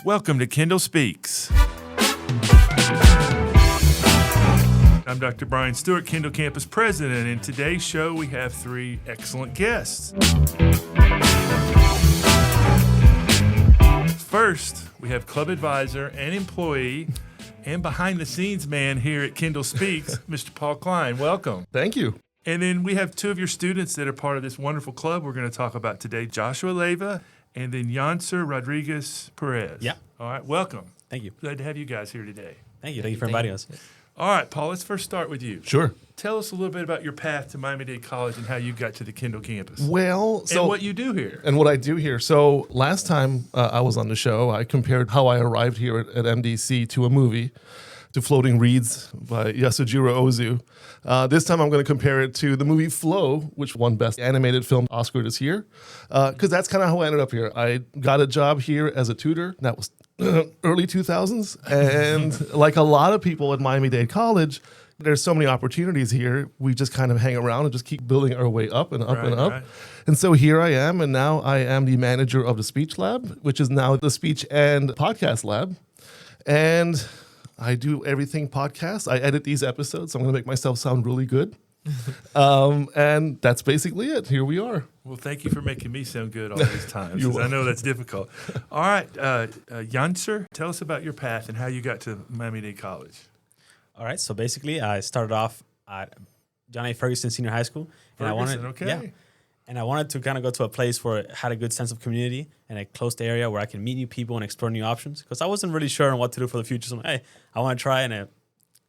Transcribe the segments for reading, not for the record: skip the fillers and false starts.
Welcome to Kendall Speaks. I'm Dr. Brian Stewart, Kendall Campus President, and in today's show we have three excellent guests. First, we have club advisor and employee and behind-the-scenes man here at Kendall Speaks, Mr. Paul Klein. Welcome. Thank you. And then we have two of your students that are part of this wonderful club we're going to talk about today, Joshua Leiva and then Yanser Rodriguez Perez. Yeah. All right, welcome. Thank you. Glad to have you guys here today. Thank you for inviting us. All right, Paul, let's first start with you. Sure. Tell us a little bit about your path to Miami-Dade College and how you got to the Kendall campus. Well, and what you do here. And what I do here. So last time I was on the show, I compared how I arrived here at MDC to a movie, to Floating Reeds by Yasujiro Ozu. This time I'm going to compare it to the movie Flow, which won Best Animated Film Oscar this year, because that's kind of how I ended up here. I got a job here as a tutor. That was early 2000s. And like a lot of people at Miami-Dade College, there's so many opportunities here. We just kind of hang around and just keep building our way up and up and up. Right. And so here I am, and now I am the manager of the Speech Lab, which is now the Speech and Podcast Lab. And I do everything podcast. I edit these episodes, so I'm going to make myself sound really good. And that's basically it. Here we are. Well, thank you for making me sound good all these times. I know that's difficult. All right, Yanser, tell us about your path and how you got to Miami-Dade College. All right, so basically I started off at John A. Ferguson Senior High School. And I wanted to kind of go to a place where it had a good sense of community and a closed area where I can meet new people and explore new options. Because I wasn't really sure on what to do for the future. So I'm like, hey, I want to try and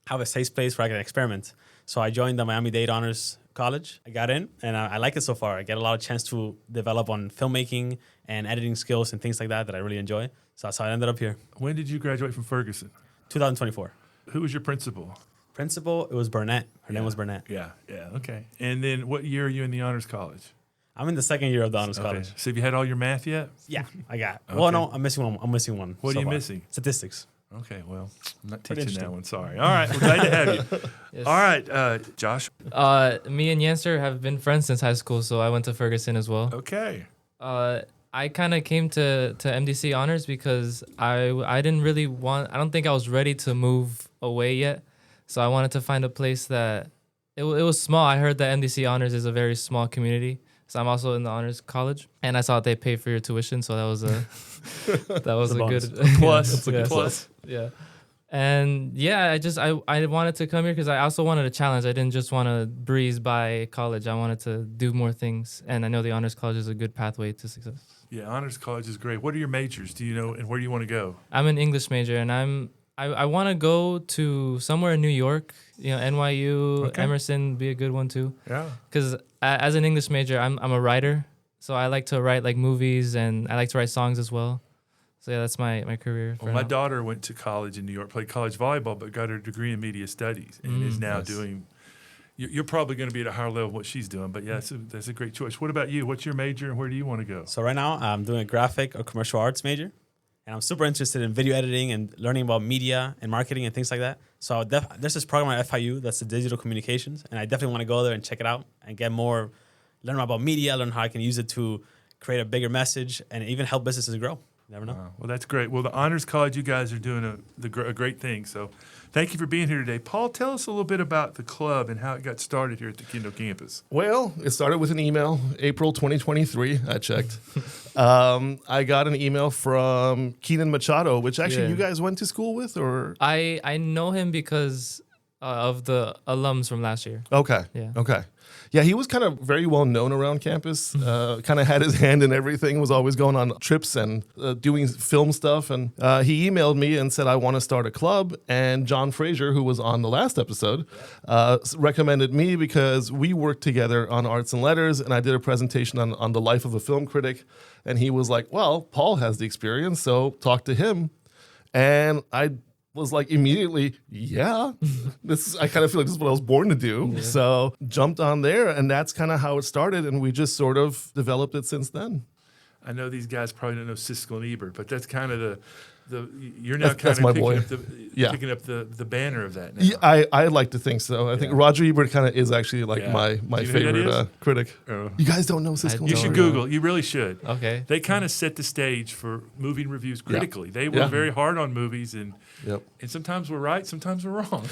have a safe place where I can experiment. So I joined the Miami-Dade Honors College. I got in, and I like it so far. I get a lot of chance to develop on filmmaking and editing skills and things like that I really enjoy. So that's how I ended up here. When did you graduate from Ferguson? 2024. Who was your principal? It was Burnett. Her name was Burnett. Yeah, okay. And then what year are you in the Honors College? I'm in the second year of the Honors College. So have you had all your math yet? Yeah, I got. Okay. Well, no, I'm missing one. What are you missing? Statistics. Okay, well, I'm not teaching that one. Sorry. All right, we're glad to have you. Yes. All right, Josh. Me and Yanser have been friends since high school, so I went to Ferguson as well. Okay. I kind of came to MDC Honors because I didn't really want. I don't think I was ready to move away yet, so I wanted to find a place that it was small. I heard that MDC Honors is a very small community. So I'm also in the honors college, and I saw they pay for your tuition, so that was a good plus. Plus. Yeah, and yeah, I wanted to come here because I also wanted a challenge. I didn't just want to breeze by college. I wanted to do more things, and I know the honors college is a good pathway to success. Yeah, honors college is great. What are your majors? Do you know, and where do you want to go? I'm an English major, and I want to go to somewhere in New York. You know, NYU, okay. Emerson be a good one too. Yeah. Because as an English major, I'm a writer, so I like to write like movies, and I like to write songs as well. So yeah, that's my career. Well, my daughter went to college in New York, played college volleyball, but got her degree in media studies, and is now doing. You're probably going to be at a higher level of what she's doing, but yeah, that's a great choice. What about you? What's your major, and where do you want to go? So right now, I'm doing a graphic or commercial arts major. And I'm super interested in video editing and learning about media and marketing and things like that. So there's this program at FIU that's the digital communications. And I definitely want to go there and check it out and get more, learn about media, learn how I can use it to create a bigger message and even help businesses grow. You never know. Well, that's great. Well, the Honors College, you guys are doing a great thing. So thank you for being here today. Paul, tell us a little bit about the club and how it got started here at the Kendall campus. Well, it started with an email, April 2023, I checked. I got an email from Keenan Machado, which actually you guys went to school with, or? I know him because of the alums from last year. Okay. Yeah. Okay. Yeah, he was kind of very well known around campus, kind of had his hand in everything, was always going on trips and doing film stuff. And he emailed me and said, I want to start a club. And John Fraser, who was on the last episode, recommended me because we worked together on Arts and Letters. And I did a presentation on the life of a film critic. And he was like, well, Paul has the experience, so talk to him. And I was like immediately, I kind of feel like this is what I was born to do. Yeah. So jumped on there, and that's kind of how it started, and we just sort of developed it since then. I know these guys probably don't know Siskel and Ebert, but that's kind of you're now That's kind my of boy. picking up the banner of that now. Yeah, I like to think so. I think Roger Ebert kind of is actually like my Do you know who that favorite is? critic. Oh. You guys don't know Siskel and You should Ebert? Google. You really should. Okay. They kind of set the stage for movie reviews critically. They were very hard on movies, and sometimes we're right, sometimes we're wrong.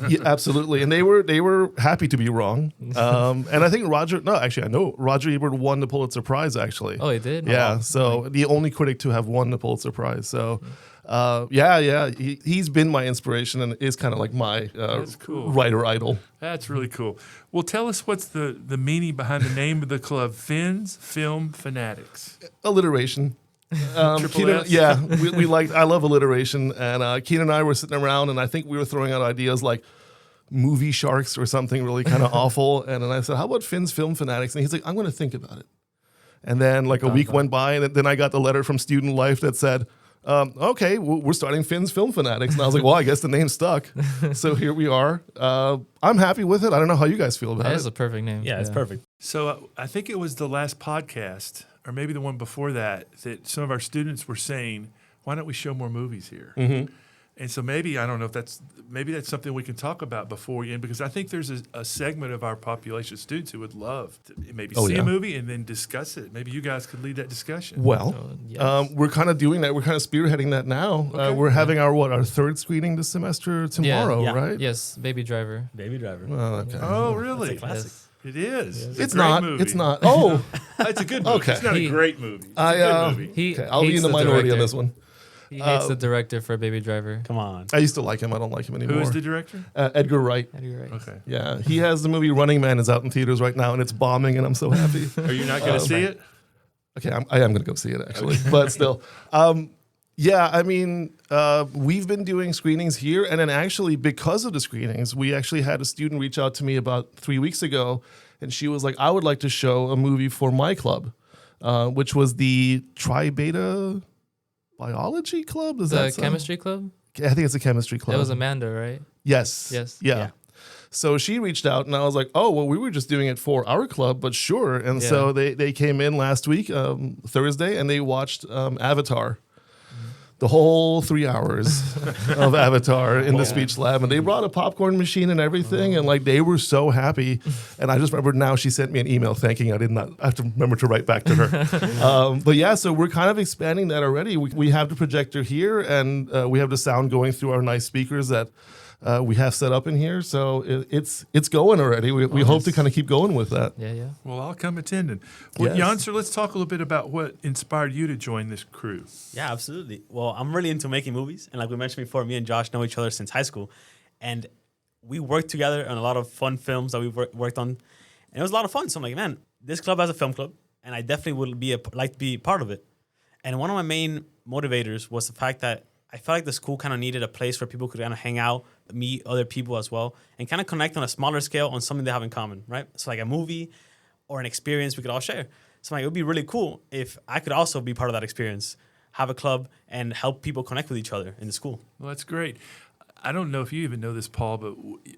Yeah, absolutely, and they were happy to be wrong. And I think I know Roger Ebert won the Pulitzer Prize actually. Oh, he did? Yeah, Oh, so the only critic to have won the Pulitzer Prize. So, he's been my inspiration and is kind of like my That's cool. writer idol. That's really cool. Well, tell us what's the meaning behind the name of the club, Film Fanatics. Alliteration. Triple Keenan, S? yeah, I love alliteration, and Keenan and I were sitting around, and I think we were throwing out ideas like movie sharks or something really kind of awful. And then I said, "How about Finn's Film Fanatics?" And he's like, "I'm going to think about it." And then like a week went by, and then I got the letter from Student Life that said, "Okay, we're starting Finn's Film Fanatics." And I was like, "Well, I guess the name stuck." So here we are. I'm happy with it. I don't know how you guys feel about That it. is a perfect name. Yeah, it's perfect. So I think it was the last podcast, or maybe the one before that some of our students were saying, "Why don't we show more movies here?" Mm-hmm. And so maybe, I don't know if that's something we can talk about before we end, because I think there's a segment of our population of students who would love to maybe see a movie and then discuss it. Maybe you guys could lead that discussion. Well, yes. we're kind of doing that. We're kind of spearheading that now. Okay. We're having our third screening this semester tomorrow, Yeah. right? Yes, Baby Driver. Baby Driver. Oh, okay. Oh, really? That's a classic. Yes. It is. Yes. It's a great not. movie. It's not. Oh, It's a good movie. Okay. It's not a great movie. It's a good movie. He okay. I'll be hates in the minority on director. this one. He hates the director for Baby Driver. Come on. I used to like him. I don't like him anymore. Who is the director? Edgar Wright. You're right. Okay. Yeah, he has the movie Running Man is out in theaters right now, and it's bombing, and I'm so happy. Are you not going to see it? Okay, I am going to go see it actually, but still. Yeah, I mean, we've been doing screenings here, and then actually because of the screenings, we actually had a student reach out to me about 3 weeks ago, and she was like, "I would like to show a movie for my club," which was the Tri Beta Biology Club. Is The that chemistry club? I think it's a chemistry club. That was Amanda, right? Yes. Yes. Yeah. So she reached out, and I was like, "Oh, well, we were just doing it for our club, but sure." And so they came in last week, Thursday, and they watched Avatar. The whole 3 hours of Avatar in the speech lab, and they brought a popcorn machine and everything, and like they were so happy. And I just remember now she sent me an email thanking I did not I have to remember to write back to her. But yeah, so we're kind of expanding that already. We have the projector here, and we have the sound going through our nice speakers that we have set up in here. So it's going already. We hope to kind of keep going with that. Yeah. Well, I'll come attending. Well, Yes. Yanser, let's talk a little bit about what inspired you to join this crew. Yeah, absolutely. Well, I'm really into making movies. And like we mentioned before, me and Josh know each other since high school. And we worked together on a lot of fun films that we've worked on. And it was a lot of fun. So I'm like, man, this club has a film club. And I definitely would like to be part of it. And one of my main motivators was the fact that I felt like the school kind of needed a place where people could kind of hang out, meet other people as well, and kind of connect on a smaller scale on something they have in common, right? So like a movie or an experience we could all share. So like, it would be really cool if I could also be part of that experience, have a club, and help people connect with each other in the school. Well, that's great. I don't know if you even know this, Paul, but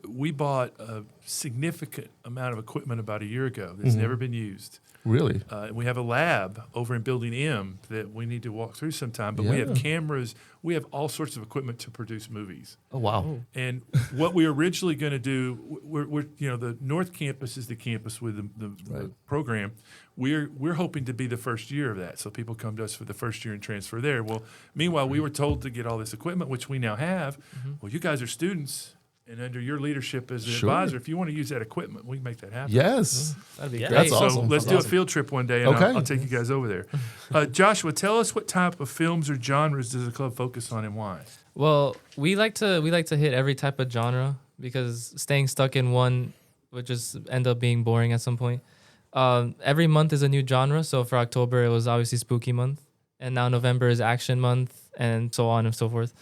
we bought a significant amount of equipment about a year ago that's never been used. Really? And we have a lab over in Building M that we need to walk through sometime. But we have cameras. We have all sorts of equipment to produce movies. Oh, wow. And what we were originally going to do, we're the North Campus is the campus with the program. We're hoping to be the first year of that, so people come to us for the first year and transfer there. Well, meanwhile, we were told to get all this equipment, which we now have. Well, you guys are students. And under your leadership as an advisor, if you want to use that equipment, we can make that happen. Yes. That'd be Yeah. great. That's So awesome. let's do a field trip one day, and Okay. I'll take you guys over there. Joshua, tell us what type of films or genres does the club focus on and why? Well, we like to hit every type of genre because staying stuck in one would just end up being boring at some point. Every month is a new genre. So for October, it was obviously Spooky Month, and now November is Action Month, and so on and so forth.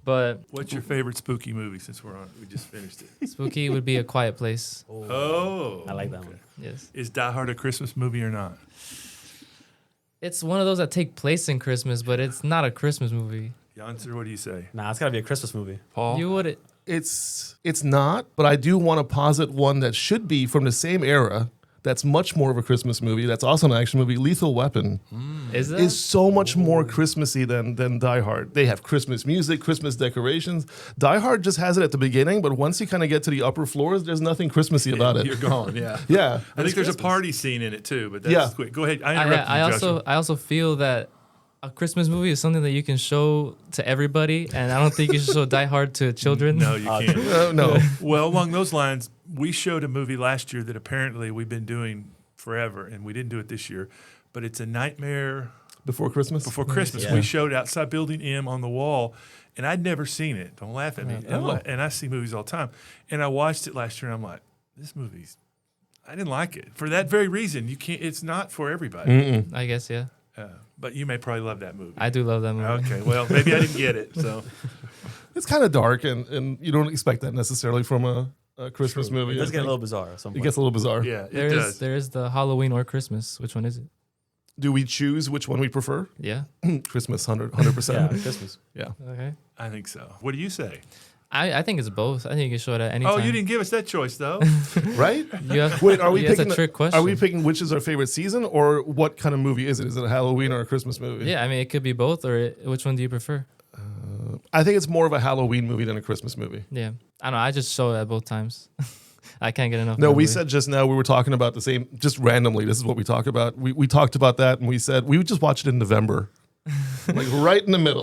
But What's your favorite spooky movie since we just finished it? Spooky would be A Quiet Place. Oh. I like that one. Yes. Is Die Hard a Christmas movie or not? It's one of those that take place in Christmas, but it's not a Christmas movie. Yanser, what do you say? Nah, it's got to be a Christmas movie. Paul? You would It's not, but I do want to posit one that should be from the same era that's much more of a Christmas movie. That's also an action movie. Lethal Weapon is so much more Christmassy than Die Hard. They have Christmas music, Christmas decorations. Die Hard just has it at the beginning, but once you kind of get to the upper floors, there's nothing Christmassy about it. You're gone, yeah. Yeah. I think there's a party scene in it too, but that's quick. Go ahead. I interrupted you, Joshua. I also feel that a Christmas movie is something that you can show to everybody, and I don't think you should show Die Hard to children. No, you can't. No. Well, along those lines, we showed a movie last year that apparently we've been doing forever, and we didn't do it this year, but it's A Nightmare Before Christmas? Before Christmas. Yeah. We showed outside Building M on the wall, and I'd never seen it. Don't laugh at me. Oh. And I see movies all the time. And I watched it last year, and I'm like, this movie's, I didn't like it. For that very reason, you can't. It's not for everybody. I guess, yeah. But you may probably love that movie. I do love that movie. Okay, well, maybe I didn't get it. So It's kind of dark, and you don't expect that necessarily from a Christmas movie. It does I get a think. little bizarre at some It point. gets a little bizarre. yeah, it does. There is the Halloween or Christmas. Which one is it? Do we choose which one we prefer? Yeah. Christmas, 100%. Yeah, Christmas. Yeah. Okay. I think so. What do you say? I think it's both. I think you can show it at any time. Oh, you didn't give us that choice, though. Right? You have, Wait, are we that's picking a trick question. Are we picking which is our favorite season, or what kind of movie is it? Is it a Halloween or a Christmas movie? Yeah, I mean, it could be both, or which one do you prefer? I think it's more of a Halloween movie than a Christmas movie. Yeah. I don't know. I just show it at both times. I can't get enough. No, of that we movie. said just now we were talking about the same, just randomly. This is what we talk about. We talked about that, and we said we would just watch it in November, like right in the middle,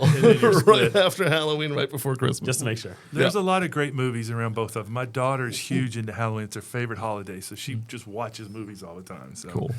right after Halloween, right before Christmas. Just to make sure. There's a lot of great movies around both of them. My daughter is huge into Halloween. It's her favorite holiday, so she just watches movies all the time. So. Cool.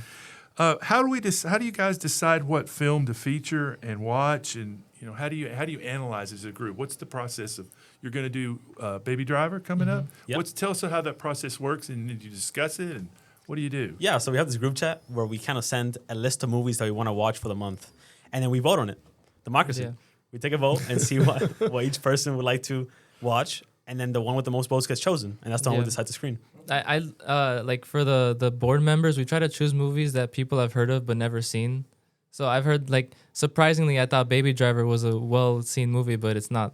How do you guys decide what film to feature and watch, and how do you analyze as a group? What's the process of you're going to do Baby Driver coming up? Yep. Tell us how that process works, and did you discuss it, and what do you do? Yeah, so we have this group chat where we kind of send a list of movies that we want to watch for the month, and then we vote on it. Democracy. Yeah. We take a vote and see what each person would like to watch, and then the one with the most votes gets chosen, and that's the one we decide to screen. I like for the board members, we try to choose movies that people have heard of but never seen. So I've heard, like, surprisingly, I thought Baby Driver was a well-seen movie, but it's not.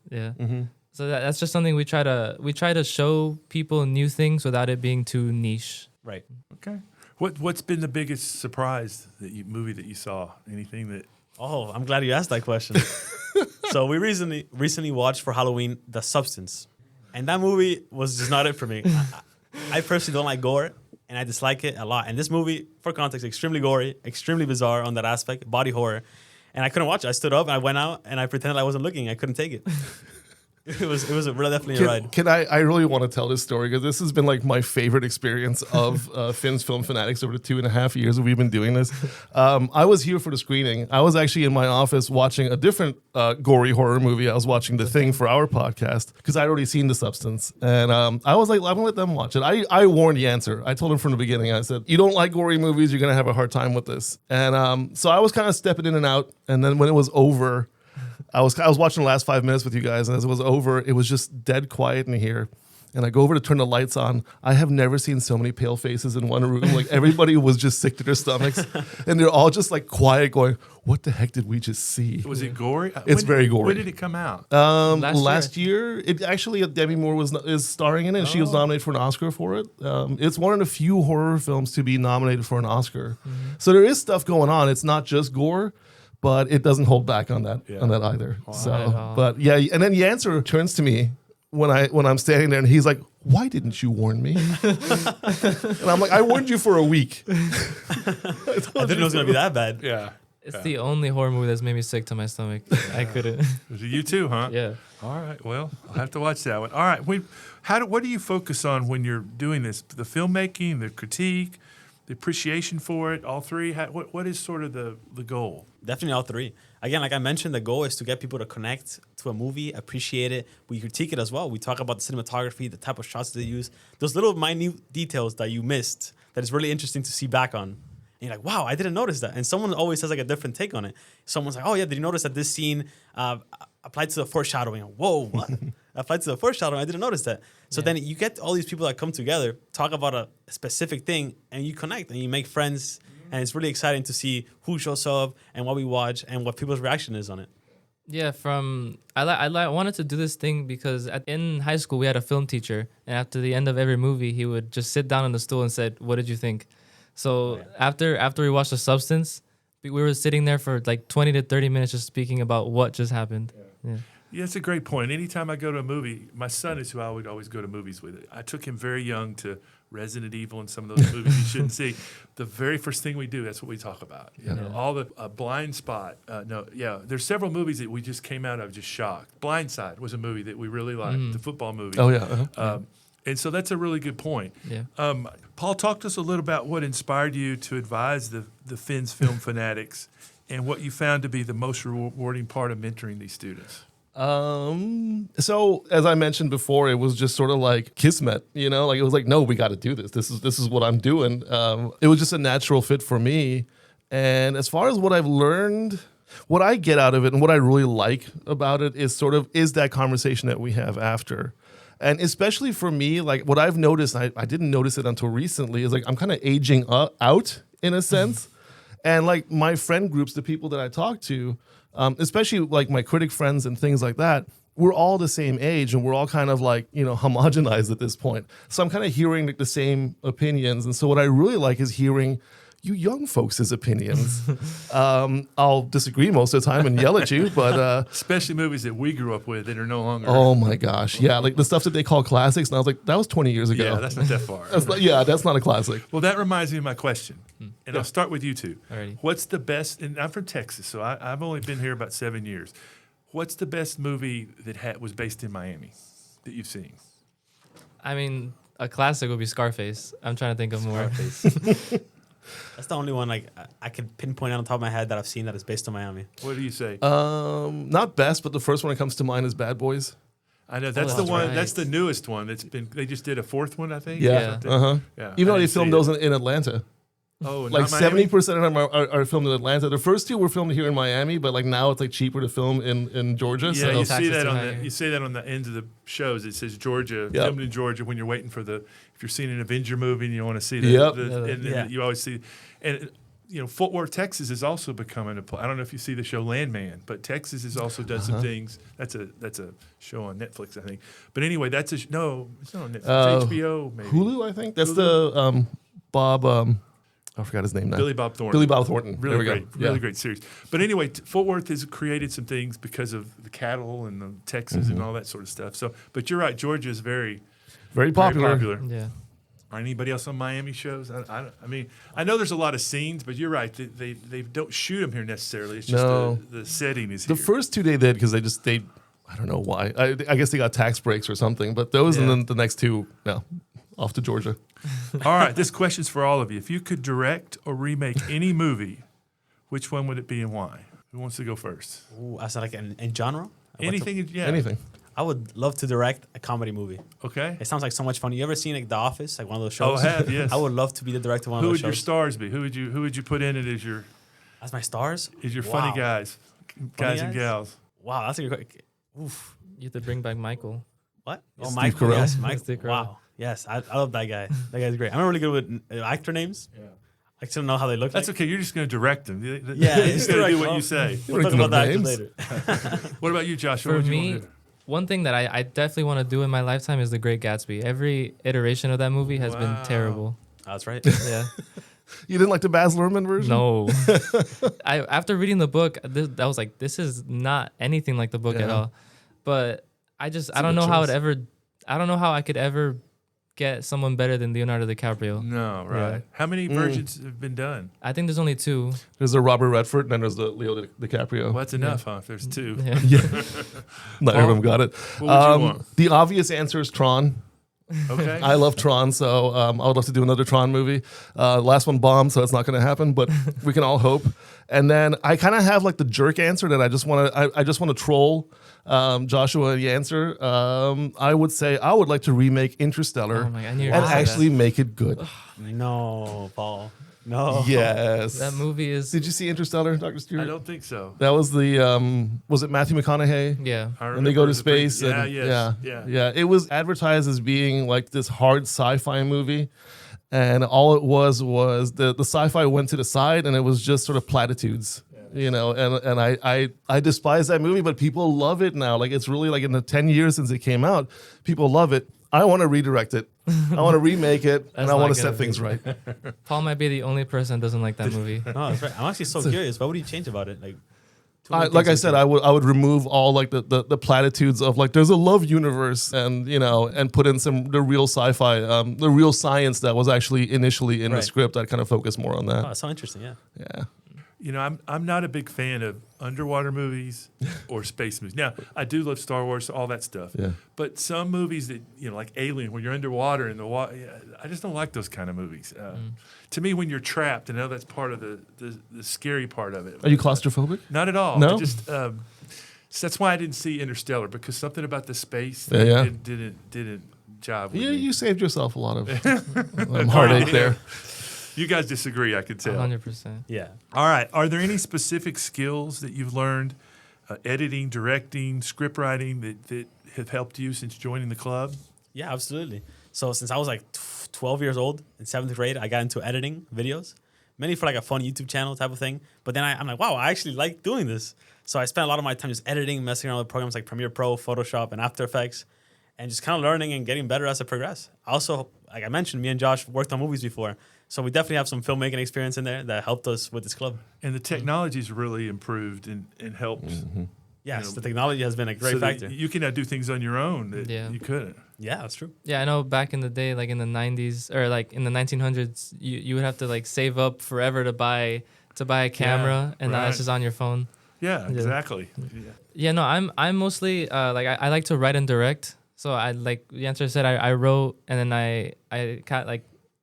Yeah. So that's just something we try to show people new things without it being too niche. Right. Okay. What's been the biggest surprise movie that you saw? Anything that? Oh, I'm glad you asked that question. So we recently watched for Halloween The Substance, and that movie was just not it for me. I personally don't like gore, and I dislike it a lot. And this movie, for context, extremely gory, extremely bizarre on that aspect, body horror. And I couldn't watch it. I stood up and I went out and I pretended I wasn't looking. I couldn't take it. It was really definitely a ride. Can I really want to tell this story because this has been like my favorite experience of Finn's Film Fanatics over the 2.5 years that we've been doing this. I was here for the screening. I was actually in my office watching a different gory horror movie. I was watching The Thing for our podcast because I'd already seen The Substance. And I was like, I'm going to let them watch it. I warned Yanser. I told him from the beginning, I said, you don't like gory movies, you're going to have a hard time with this. And so I was kind of stepping in and out. And then when it was over, I was watching the last 5 minutes with you guys, and as it was over, it was just dead quiet in here. And I go over to turn the lights on. I have never seen so many pale faces in one room. Like everybody was just sick to their stomachs, and they're all just like quiet, going, "What the heck did we just see?" Was it gory? It's very gory. When did it come out? Last year. It actually Demi Moore is starring in it. And she was nominated for an Oscar for it. It's one of the few horror films to be nominated for an Oscar. So there is stuff going on. It's not just gore. But it doesn't hold back on that either. Wow. So, but yeah, and then Yanser turns to me when I'm standing there, and he's like, "Why didn't you warn me?" And I'm like, "I warned you for a week." I didn't know it was going to be that bad. Yeah. It's the only horror movie that's made me sick to my stomach. I couldn't. Was it you too, huh? Yeah. All right. Well, I'll have to watch that one. All right. What do you focus on when you're doing this? The filmmaking, the critique, the appreciation for it, all three? What is sort of the goal? Definitely all three. Again, like I mentioned, the goal is to get people to connect to a movie, appreciate it. We critique it as well. We talk about the cinematography, the type of shots they use, those little minute details that you missed that is really interesting to see back on. And you're like, wow, I didn't notice that. And someone always has like a different take on it. Someone's like, oh yeah, did you notice that this scene applied to the foreshadowing? Whoa, what? Applied to the foreshadowing? I didn't notice that. So then you get all these people that come together, talk about a specific thing, and you connect and you make friends. And it's really exciting to see who shows up and what we watch and what people's reaction is on it. Yeah, I wanted to do this thing because in high school we had a film teacher, and after the end of every movie, he would just sit down on the stool and said, "What did you think?" So after we watched The Substance, we were sitting there for like 20 to 30 minutes just speaking about what just happened. Yeah, it's a great point. Anytime I go to a movie, my son is who I would always go to movies with. I took him very young to Resident Evil and some of those movies you shouldn't see. The very first thing we do, that's what we talk about. You know, all the Blind Spot. There's several movies that we just came out of just shocked. Blind Side was a movie that we really liked, the football movie. Oh, yeah. And so that's a really good point. Yeah. Paul, talk to us a little about what inspired you to advise the Finn's Film Fanatics and what you found to be the most rewarding part of mentoring these students. So as I mentioned before, it was just sort of like kismet, you know, like it was like, no, we got to do this. This is what I'm doing. It was just a natural fit for me. And as far as what I've learned, what I get out of it and what I really like about it is that conversation that we have after. And especially for me, like what I've noticed, I didn't notice it until recently, is like I'm kind of aging out in a sense. And like my friend groups, the people that I talk to, especially like my critic friends and things like that, we're all the same age and we're all kind of like, you know, homogenized at this point. So I'm kind of hearing like the same opinions. And so what I really like is hearing you young folks' opinions. I'll disagree most of the time and yell at you, but... especially movies that we grew up with that are no longer... Oh my gosh. Yeah, like the stuff that they call classics. And I was like, that was 20 years ago. Yeah, that's not that far. That's not a classic. Well, that reminds me of my question. And I'll start with you two. Alrighty. What's the best... And I'm from Texas, so I've only been here about 7 years. What's the best movie that was based in Miami that you've seen? I mean, a classic would be Scarface. I'm trying to think of more. Scarface. That's the only one like I can pinpoint on the top of my head that I've seen that is based on Miami. What do you say? Not best, but the first one that comes to mind is Bad Boys. I know that's the that's one. right. That's the newest one. They just did a fourth one, I think. Yeah. Yeah. Even though I they didn't filmed see those it. in Atlanta. Oh, Like not Miami? 70% of them are filmed in Atlanta. The first two were filmed here in Miami, but like now it's like cheaper to film in Georgia. Yeah, So you see Taxes that too on high the here. you see that on the ends of the shows. It says Georgia, Yep. filmed in Georgia. When you're waiting for if you're seeing an Avenger movie and you want to see Yep. and you always see, and you know, Fort Worth, Texas is also becoming a place. I don't know if you see the show Landman, but Texas has also done some things. That's a show on Netflix, I think. But anyway, no, it's not on Netflix. HBO, maybe. Hulu, I think. That's Hulu? the Bob, I forgot his name now. Billy Bob Thornton. Billy Bob Thornton. Really there we great, go. really Yeah. great series. But anyway, Fort Worth has created some things because of the cattle and the Texas and all that sort of stuff. So, but you're right, Georgia is very, Very popular. very popular. Yeah. Are anybody else on Miami shows? I mean, I know there's a lot of scenes, but you're right. They don't shoot them here necessarily. It's just No. the setting is The here. first two they did because they I don't know why. I guess they got tax breaks or something. But those and Yeah. then the next two, no, off to Georgia. All right, this question's for all of you. If you could direct or remake any movie, which one would it be and why? Who wants to go first? Ooh, I said like in genre. Anything? Yeah. Anything. I would love to direct a comedy movie. Okay. It sounds like so much fun. You ever seen like The Office, like one of those Oh, shows? I have, yes. I would love to be the director of one Who of would those your shows. stars be? Who would you put in it as your As my stars? funny Wow. guys and guys? gals? Wow, that's a good question. Oof. You have to bring back Michael. What? Oh, Steve Michael. Carell. Yes, Michael. Steve Carell. Wow. Yes, I love that guy. That guy's great. I'm really good with actor names. Yeah. I still know how they look That's like. okay. You're just going to direct them. Yeah, you're just going to direct do what them. you say. We'll You talk don't about even that know later. What about you, Joshua? For What do you me, want to do? one thing that I definitely want to do in my lifetime is The Great Gatsby. Every iteration of that movie has been Wow. terrible. That's right. Yeah. You didn't like the Baz Luhrmann version? No. After reading the book, I was like, this is not anything like the book at Yeah. all. But I a don't good know how choice. I don't know how I could ever get someone better than Leonardo DiCaprio. No, right. Yeah. How many versions have been done? I think there's only two. There's the Robert Redford and then there's the Leo DiCaprio. Well, that's enough, huh? If there's two. Yeah. Yeah. Not Paul, everyone got it. what would you want? The obvious answer is Tron. Okay. I love Tron, so I would love to do another Tron movie. Last one bombed, so it's not going to happen, but we can all hope. And then I kind of have like the jerk answer that I just want to troll Joshua and Yanser. I would say I would like to remake Interstellar Oh my God, I knew you were and gonna say actually make it good. No, Paul. No. Yes. That movie is. Did you see Interstellar, Dr. I Stewart? don't think so. That was the was it Matthew McConaughey? Yeah. I And they go remember to the pre- space. Yeah, and, yes, yeah. It was advertised as being like this hard sci-fi movie, and all it was the sci-fi went to the side, and it was just sort of platitudes. you know, and I despise that movie, but people love it now. Like, it's really like in the 10 years since it came out, people love it. I want to redirect it. I want to remake it, and I want to set things right. Paul might be the only person that doesn't like that movie. No, that's right. I'm actually so curious. What would you change about it? Like I said, I would remove all like the platitudes of like there's a love universe, and you know, and put in the real sci-fi, the real science that was actually initially in the script. I'd kind of focus more on that. Oh, that's so interesting. Yeah. Yeah. You know, I'm not a big fan of underwater movies or space movies. Now, I do love Star Wars, all that stuff. Yeah. But some movies that, you know, like Alien, where you're underwater in the water, I just don't like those kind of movies. To me, when you're trapped, I know that's part of the scary part of it. Are you claustrophobic? Not at all. No? So that's why I didn't see Interstellar, because something about the space didn't jive with me. You saved yourself a lot of heartache there. You guys disagree, I could tell. 100%. Yeah. All right. Are there any specific skills that you've learned, editing, directing, script writing, that have helped you since joining the club? Yeah, absolutely. So since I was like 12 years old in 7th grade, I got into editing videos, mainly for like a fun YouTube channel type of thing. But then I'm like, wow, I actually like doing this. So I spent a lot of my time just editing, messing around with programs like Premiere Pro, Photoshop, and After Effects, and just kind of learning and getting better as I progress. Also, like I mentioned, me and Josh worked on movies before. So we definitely have some filmmaking experience in there that helped us with this club. And the technology's really improved and helped. Mm-hmm. Yes, You know, the technology has been a great so that factor. you can now do things on your own that Yeah. you couldn't. Yeah, that's true. Yeah, I know back in the day, like in the 90s or like in the 1900s, you would have to like save up forever to buy a camera, and now right. it's just on your phone. Yeah, exactly. Yeah. Yeah, no, I'm mostly like I like to write and direct. So I like Yanser said, I wrote, and then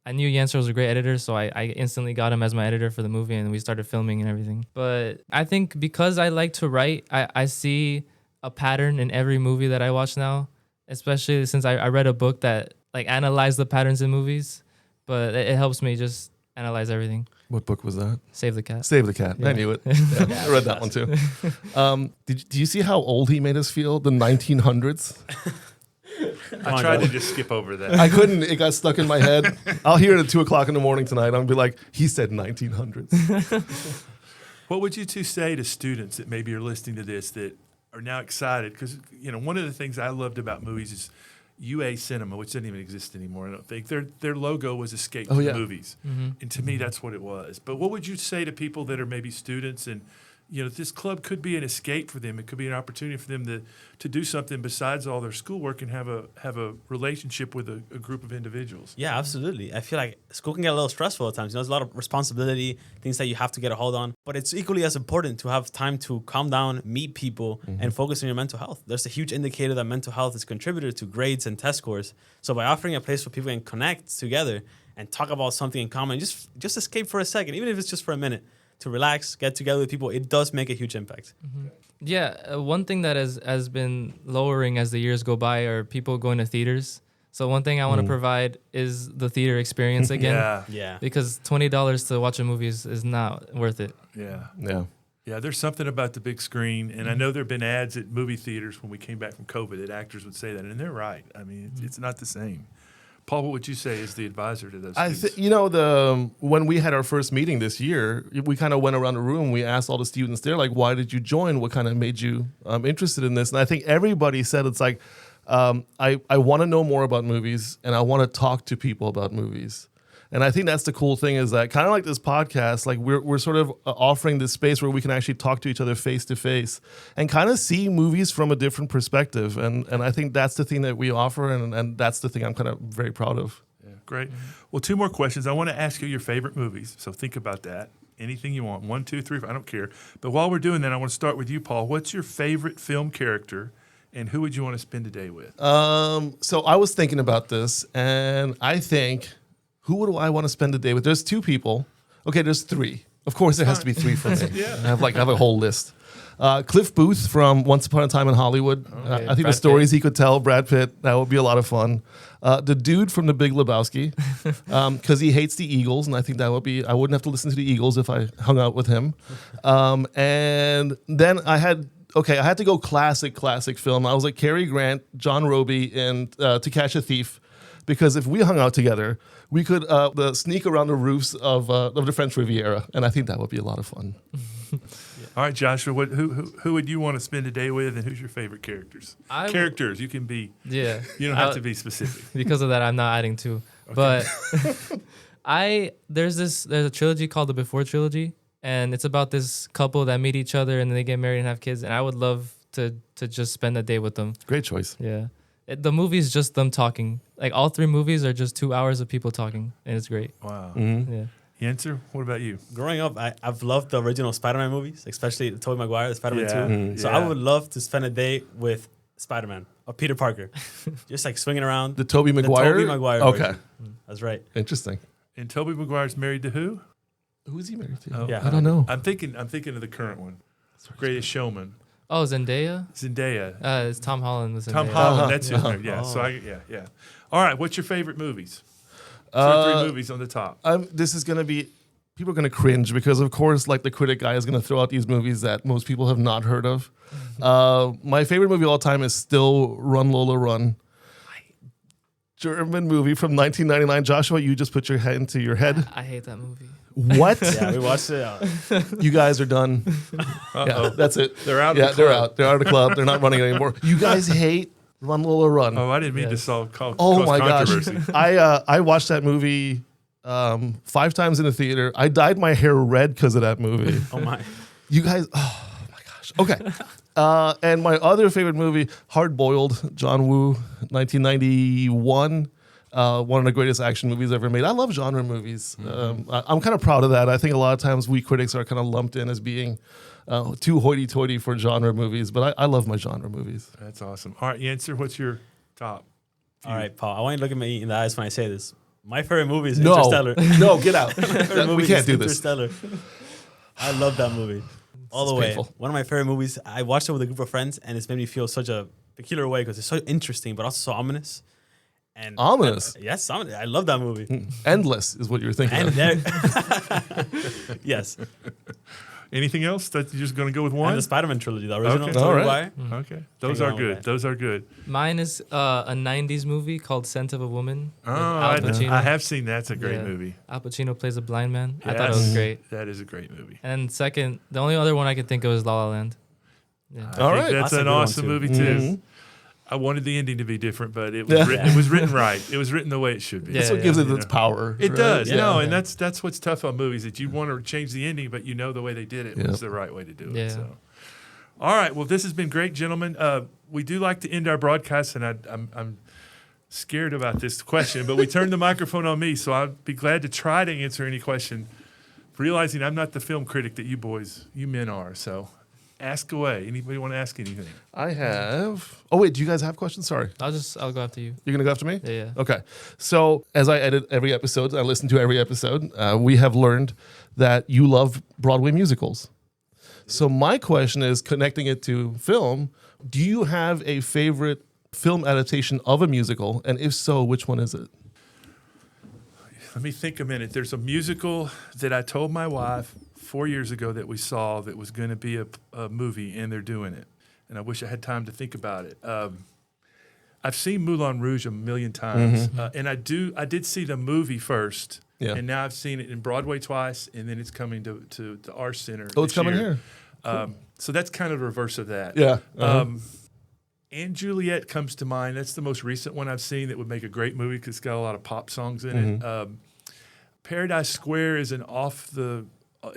I knew Yanser was a great editor, so I instantly got him as my editor for the movie, and we started filming and everything. But I think because I like to write, I see a pattern in every movie that I watch now, especially since I read a book that like analyzed the patterns in movies, but it helps me just analyze everything. What book was that? Save the Cat. Save the Cat. Yeah. I knew it. Yeah, I read that one too. Do you see how old he made us feel? The 1900s. I tried to just skip over that. I couldn't. It got stuck in my head. I'll hear it at 2:00 in the morning tonight. I'll be like, he said 1900s. What would you two say to students that maybe are listening to this that are now excited? Because, you know, one of the things I loved about movies is UA Cinema, which doesn't even exist anymore, I don't think. Their logo was Escape from the movies. Mm-hmm. And to me, that's what it was. But what would you say to people that are maybe students and, you know, this club could be an escape for them. It could be an opportunity for them to do something besides all their schoolwork and have a relationship with a group of individuals. Yeah, absolutely. I feel like school can get a little stressful at times. You know, there's a lot of responsibility, things that you have to get a hold on. But it's equally as important to have time to calm down, meet people, and focus on your mental health. There's a huge indicator that mental health is a contributor to grades and test scores. So by offering a place where people can connect together and talk about something in common, just escape for a second, even if it's just for a minute, to relax, get together with people, it does make a huge impact. Mm-hmm. Yeah, one thing that has been lowering as the years go by are people going to theaters. So one thing I want to provide is the theater experience again. Yeah. Because $20 to watch a movie is not worth it. Yeah. Yeah. Yeah, there's something about the big screen. And I know there have been ads at movie theaters when we came back from COVID that actors would say that. And they're right. I mean, it's not the same. Paul, what would you say as the advisor to those students? When we had our first meeting this year, we kind of went around the room. We asked all the students there, like, why did you join? What kind of made you interested in this? And I think everybody said it's like, I want to know more about movies, and I want to talk to people about movies. And I think that's the cool thing is that kind of like this podcast, like we're sort of offering this space where we can actually talk to each other face to face and kind of see movies from a different perspective. And I think that's the thing that we offer, and that's the thing I'm kind of very proud of. Yeah, great. Well, 2 more questions. I want to ask you your favorite movies. So think about that. Anything you want. 1, 2, 3, 4, I don't care. But while we're doing that, I want to start with you, Paul. What's your favorite film character, and who would you want to spend a day with? So I was thinking about this, and I think, who would I want to spend a day with? There's 2 people. Okay, there's 3. Of course, there has to be 3 for me. Yeah. I have a whole list. Cliff Booth from Once Upon a Time in Hollywood. Okay. I think Brad the stories Pitt. he could tell, Brad Pitt, that would be a lot of fun. The dude from The Big Lebowski, because he hates the Eagles, and I think I wouldn't have to listen to the Eagles if I hung out with him. And then I had to go classic film. I was like Cary Grant, John Roby, and To Catch a Thief, because if we hung out together, we could sneak around the roofs of the French Riviera, and I think that would be a lot of fun. All right, Joshua, who would you want to spend a day with, and who's your favorite characters? Characters, you can be. Yeah. You don't have to be specific. Because of that, I'm not adding two. Okay. But there's a trilogy called the Before trilogy, and it's about this couple that meet each other and then they get married and have kids. And I would love to just spend a day with them. Great choice. Yeah. The movie is just them talking. Like all three movies are just 2 hours of people talking, and it's great. Wow. Mm-hmm. Yeah. Yanser, what about you? Growing up, I've loved the original Spider-Man movies, especially Tobey Maguire, the Spider-Man 2. Mm-hmm. So I would love to spend a day with Spider-Man or Peter Parker. Just like swinging around. The Tobey Maguire? The Tobey Maguire Okay. version. That's right. Interesting. And Tobey Maguire's married to who? Who is he married to? Oh, Yeah. I don't know. I'm thinking of the current one. Greatest Showman. Oh, Zendaya? Zendaya. It's Tom Holland with Zendaya. Tom Holland, Uh-huh. that's his name. Yeah. So yeah. All right, what's your favorite movies? 2 or 3 movies on the top. This is going to be, people are going to cringe because, of course, like the critic guy is going to throw out these movies that most people have not heard of. My favorite movie of all time is still Run, Lola, Run. German movie from 1999. Joshua, you just put your head into your head. I hate that movie. What? Yeah, we watched it. You guys are done. Yeah, that's it. They're out of Yeah, the they're club. out. They're out of the club. They're not running it anymore. You guys hate Run, Lola, Run. Oh, I didn't mean to Yes. cause Oh my gosh. controversy. I watched that movie 5 times in the theater. I dyed my hair red because of that movie. Oh my. You guys, oh my gosh. Okay. And my other favorite movie, Hard Boiled, John Woo, 1991. One of the greatest action movies ever made. I love genre movies. I'm kind of proud of that. I think a lot of times we critics are kind of lumped in as being too hoity-toity for genre movies, but I love my genre movies. That's awesome. All right, Yanser, what's your top? All right, Paul. I want you to look at me in the eyes when I say this. My favorite movie is No, Interstellar. no, get out. Movie We can't is do this. Interstellar. I love that movie. All the It's way. painful. One of my favorite movies. I watched it with a group of friends, and it's made me feel such a peculiar way because it's so interesting, but also so ominous. And Ominous? yes, ominous. I love that movie. Endless is what you're thinking And of. there, yes, Anything else that you're just going to go with and one? the Spider-Man trilogy, the original. Okay. Tobey All right. Maguire. Okay, those Hang are on with good. that. Those are good. Mine is a 90s movie called Scent of a Woman. Oh, with Al Pacino. I have seen that. It's a great Yeah. movie. Al Pacino plays a blind man. I thought it was Yes. great. That is a great movie. And second, the only other one I could think of is La La Land. Yeah. I All think right. that's That's a an good one, awesome too. movie too. Mhm. I wanted the ending to be different, but it was written, it was written right. It was written the way it should be. Yeah. That's what gives it You its know. power. It right? does, Yeah. no, and Yeah. that's what's tough on movies, that you want to change the ending, but you know the way they did it Yep. was the right way to do it. Yeah. So, all right, well, this has been great, gentlemen. We do like to end our broadcast, and I'm scared about this question, but we turned the microphone on me, so I'd be glad to try to answer any question, realizing I'm not the film critic that you men are. So, ask away. Anybody want to ask anything? I have. Oh, wait. Do you guys have questions? Sorry. I'll go after you. You're going to go after me? Yeah. Okay. So, as I edit every episode, I listen to every episode, we have learned that you love Broadway musicals. So, my question is, connecting it to film, do you have a favorite film adaptation of a musical? And if so, which one is it? Let me think a minute. There's a musical that I told my wife 4 years ago that we saw that was going to be a movie, and they're doing it. And I wish I had time to think about it. I've seen Moulin Rouge a million times, and I did see the movie first, Yeah. and now I've seen it in Broadway twice, and then it's coming to the Arts Center. Oh, it's this coming year. here. So that's kind of the reverse of that. Yeah. And Juliet comes to mind. That's the most recent one I've seen that would make a great movie because it's got a lot of pop songs in it. Paradise Square is it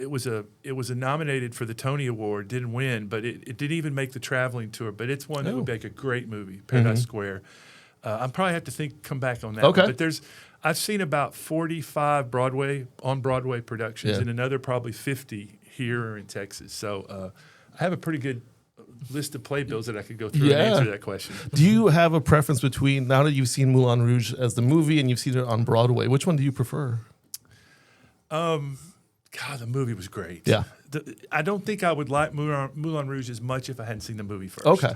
was a nominated for the Tony Award, didn't win, but it didn't even make the traveling tour. But it's one that would make a great movie, Paradise Square. I probably have to come back on that. Okay. One. But I've seen about 45 on Broadway productions, Yeah. and another probably 50 here in Texas. So I have a pretty good list of playbills that I could go through and answer that question. Do you have a preference between, now that you've seen Moulin Rouge as the movie and you've seen it on Broadway, which one do you prefer? God, the movie was great. Yeah. I don't think I would like Moulin Rouge as much if I hadn't seen the movie first. Okay.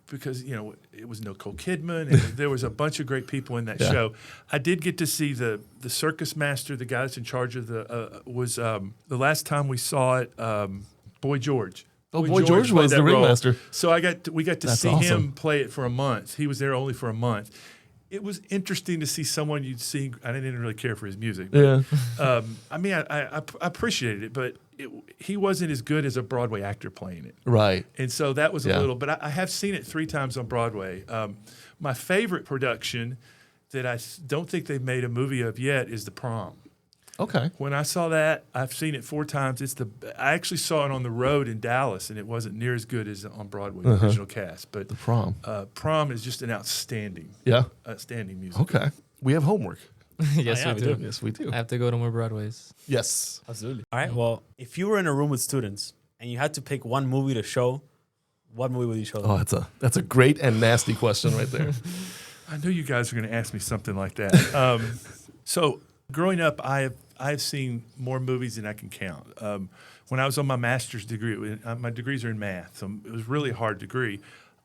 Because, it was Nicole Kidman, and there was a bunch of great people in that show. I did get to see the circus master, the guy that's in charge of the last time we saw it, Boy George. Oh, Boy George played was that the role. ringmaster. So we got to That's see awesome. him play it for a month. He was there only for a month. It was interesting to see someone you'd see. I didn't really care for his music. Yeah. I mean, I appreciated it, but he wasn't as good as a Broadway actor playing it. Right. And so that was a little, but I have seen it 3 times on Broadway. My favorite production that I don't think they've made a movie of yet is The Prom. Okay. When I saw that, I've seen it 4 times. I actually saw it on the road in Dallas, and it wasn't near as good as on Broadway, the original cast. But The Prom. Prom is just an outstanding music. Okay. We have homework. Yes, yeah, we we do. Yes, we do. I have to go to more Broadways. Yes. Absolutely. All right. Well, if you were in a room with students and you had to pick one movie to show, what movie would you show them? Oh, that's a great and nasty question right there. I knew you guys were going to ask me something like that. So growing up, I've seen more movies than I can count. When I was on my master's degree, my degrees are in math, so it was really a hard degree.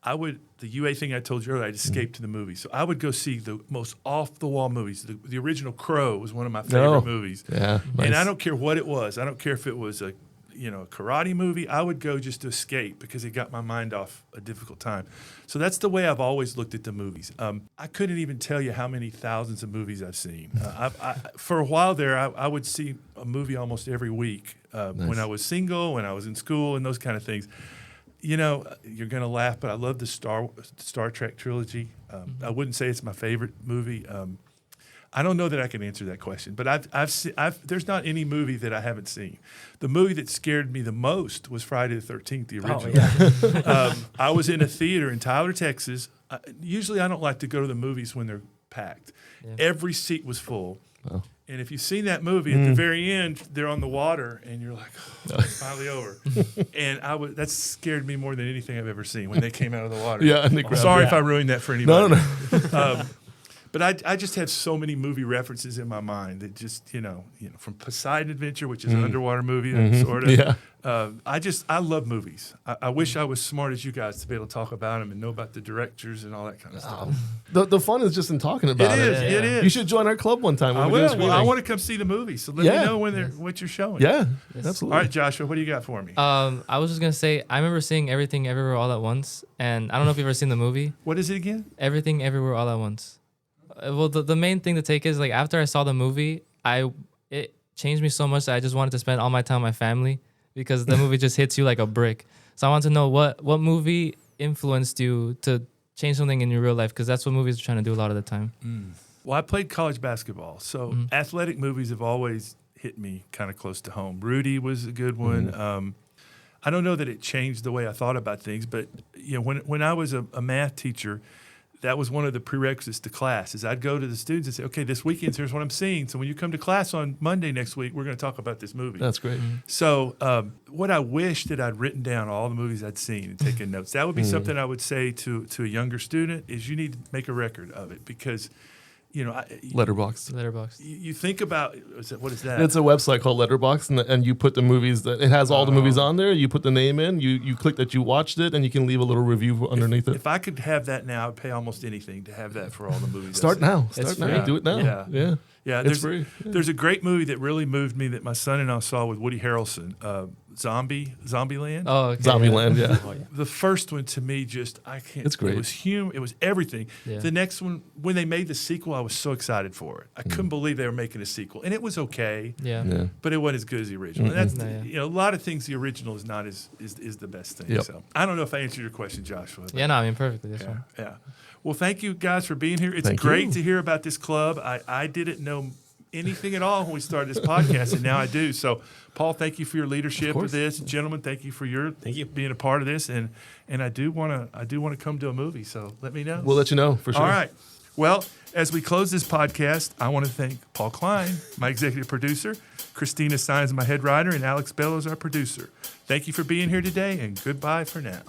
The UA thing I told you earlier, I'd escape to the movies. So I would go see the most off-the-wall movies. The original Crow was one of my favorite movies. Yeah, nice. And I don't care what it was. I don't care if it was a karate movie. I would go just to escape because it got my mind off a difficult time. So that's the way I've always looked at the movies. I couldn't even tell you how many thousands of movies I've seen. For a while there, I would see a movie almost every week when I was single, when I was in school, and those kind of things. You know, you're going to laugh, but I love the Star Trek trilogy. I wouldn't say it's my favorite movie. I don't know that I can answer that question, but there's not any movie that I haven't seen. The movie that scared me the most was Friday the 13th, the original. Oh, yeah. I was in a theater in Tyler, Texas. Usually I don't like to go to the movies when they're packed. Yeah. Every seat was full. Oh. And if you've seen that movie, at the very end, they're on the water, and you're like, oh, it's finally over. And that scared me more than anything I've ever seen when they came out of the water. Yeah, and sorry if I ruined that for anybody. No. But I just have so many movie references in my mind that just, from Poseidon Adventure, which is an underwater movie, sort of. Yeah. I love movies. I wish I was smart as you guys to be able to talk about them and know about the directors and all that kind of stuff. The fun is just in talking about it. It is. You should join our club one time. I will. Well, I want to come see the movie, so let me know what you're showing. Yeah, absolutely. All right, Joshua, what do you got for me? I was just going to say, I remember seeing Everything Everywhere All at Once, and I don't know if you've ever seen the movie. What is it again? Everything Everywhere All at Once. Well, the main thing to take is, like, after I saw the movie, it changed me so much that I just wanted to spend all my time with my family because the movie just hits you like a brick. So I want to know what movie influenced you to change something in your real life, because that's what movies are trying to do a lot of the time. Well, I played college basketball, so athletic movies have always hit me kind of close to home. Rudy was a good one. I don't know that it changed the way I thought about things, but when I was a math teacher, that was one of the prerequisites to class. Is I'd go to the students and say, okay, this weekend, here's what I'm seeing. So when you come to class on Monday next week, we're going to talk about this movie. That's great. So what I wish that I'd written down all the movies I'd seen and taken notes. That would be something I would say to a younger student is you need to make a record of it because, Letterboxd. You think about what is that? It's a website called Letterboxd, and you put the movies that it has all the movies on there. You put the name in, you click that you watched it, and you can leave a little review underneath it. If I could have that now, I'd pay almost anything to have that for all the movies. Start now. It's Start now. free. Do it now. Yeah. It's free. There's a great movie that really moved me that my son and I saw with Woody Harrelson, Zombieland. Oh, okay. Zombieland, yeah. The first one to me I can't. It's great. It was it was everything. Yeah. The next one, when they made the sequel, I was so excited for it. I couldn't believe they were making a sequel, and it was okay. Yeah. But it wasn't as good as the original. And that's No, a lot of things. The original is not is the best thing. Yep. So I don't know if I answered your question, Joshua. Yeah, no, I mean, perfectly. That's fine. Yeah. Well, thank you guys for being here. It's Thank great you. to hear about this club. I didn't know anything at all when we started this podcast, and now I do. So, Paul, thank you for your leadership of this. Gentlemen, thank you for being a part of this. And I do want to come to a movie. So let me know. We'll let you know for sure. All right. Well, as we close this podcast, I want to thank Paul Klein, my executive producer, Christina Sines, my head writer, and Alex Bellows, our producer. Thank you for being here today, and goodbye for now.